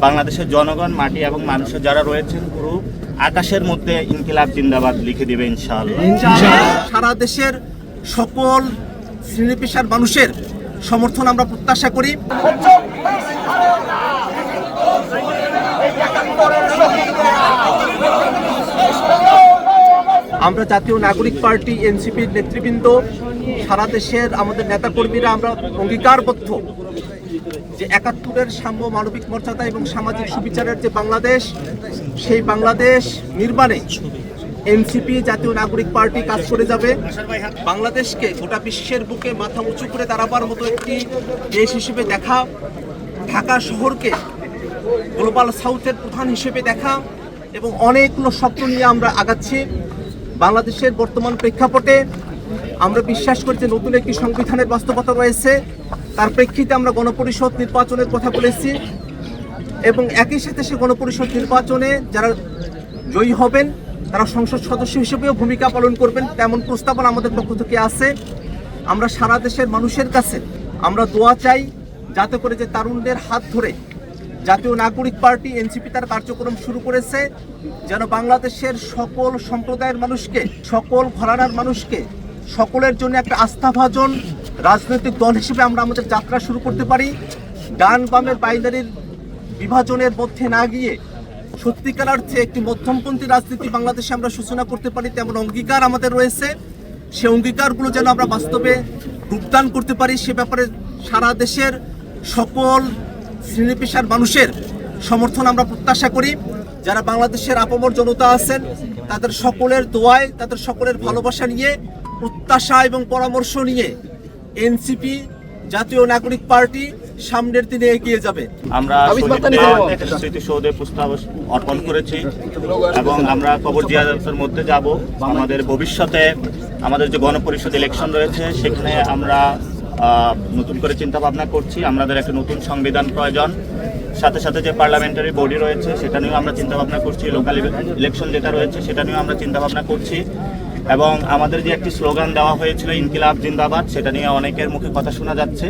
বাংলাদেশের জনগণ, মাটি এবং মানুষের যারা রয়েছেন পুরো আকাশের মধ্যে ইনকিলাব জিন্দাবাদ লিখে দিবে ইনশাআল্লাহ। সারা দেশের সকল শ্রেণী পেশার মানুষের সমর্থন আমরা প্রত্যাশা করি। আমরা জাতীয় নাগরিক পার্টি এনসিপির নেতৃবৃন্দ, সারা দেশের আমাদের নেতাকর্মীরা আমরা অঙ্গীকারবদ্ধ যে ৭১-এর সাম্য, মানবিক মর্যাদা এবং সামাজিক সুবিচারের যে বাংলাদেশ, সেই বাংলাদেশ নির্মাণে এনসিপি জাতীয় নাগরিক পার্টি কাজ করে যাবে। বাংলাদেশকে গোটা বিশ্বের বুকে মাথা উঁচু করে দাঁড়াবার মতো একটি দেশ হিসেবে দেখা, ঢাকা শহরকে গ্লোবাল সাউথের প্রধান হিসেবে দেখা এবং অনেকগুলো স্বপ্ন নিয়ে আমরা আগাচ্ছি। বাংলাদেশের বর্তমান প্রেক্ষাপটে আমরা বিশ্বাস করি যে নতুন একটি সংবিধানের বাস্তবতা রয়েছে। তার প্রেক্ষিতে আমরা গণপরিষদ নির্বাচনের কথা বলেছি এবং একই সাথে সে গণপরিষদ নির্বাচনে যারা জয়ী হবেন তারা সংসদ সদস্য হিসেবেও ভূমিকা পালন করবেন, তেমন প্রস্তাবনা আমাদের পক্ষ থেকে আছে। আমরা সারা দেশের মানুষের কাছে আমরা দোয়া চাই যাতে করে যে তারুণদের হাত ধরে জাতীয় নাগরিক পার্টি এনসিপি তার কার্যক্রম শুরু করেছে, যেন বাংলাদেশের সকল সম্প্রদায়ের মানুষকে, সকল ঘরানার মানুষকে, সকলের জন্য একটা আস্থাভাজন রাজনৈতিক দল হিসেবে আমরা আমাদের যাত্রা শুরু করতে পারি। ডান বামের বাইনারির বিভাজনের মধ্যে না গিয়ে সত্যিকার অর্থে একটি মধ্যমপন্থী রাজনীতি বাংলাদেশে আমরা সূচনা করতে পারি, তেমন অঙ্গীকার আমাদের রয়েছে। সে অঙ্গীকারগুলো যেন আমরা বাস্তবে রূপদান করতে পারি, সে ব্যাপারে সারা দেশের সকল শ্রেণী পেশার মানুষের সমর্থন আমরা প্রত্যাশা করি। যারা বাংলাদেশের আপামর জনতা আছেন তাদের সকলের দোয়ায়, তাদের সকলের ভালোবাসা নিয়ে, প্রত্যাশা এবং পরামর্শ নিয়ে এনসিপি জাতীয় নাগরিক পার্টি সামনের দিনে এগিয়ে যাবে। আমরা স্মৃতিসৌধে প্রস্তাব অর্পণ করেছি এবং আমরা কবর জিয়ারতের মধ্যে যাব। আমাদের ভবিষ্যতে আমাদের যে গণপরিষদ ইলেকশন রয়েছে সেখানে আমরা নতুন করে চিন্তা ভাবনা করছি। আমাদের একটা নতুন সংবিধান প্রয়োজন, সাথে সাথে যে পার্লামেন্টারি বডি রয়েছে সেটা নিয়েও আমরা চিন্তা ভাবনা করছি, লোকাল ইলেকশন যেটা রয়েছে সেটা নিয়েও আমরা চিন্তা ভাবনা করছি এবং আমাদের যে একটি স্লোগান দেওয়া হয়েছিল ইনকিলাব জিন্দাবাদ, সেটা নিয়ে অনেকের মুখে কথা শোনা যাচ্ছে।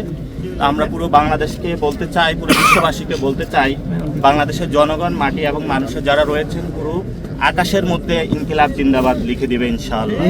আমরা পুরো বাংলাদেশকে বলতে চাই, পুরো বিশ্ববাসীকে বলতে চাই, বাংলাদেশের জনগণ, মাটি এবং মানুষের যারা রয়েছেন পুরো আকাশের মধ্যে ইনকিলাব জিন্দাবাদ লিখে দিবে ইনশাআল্লাহ।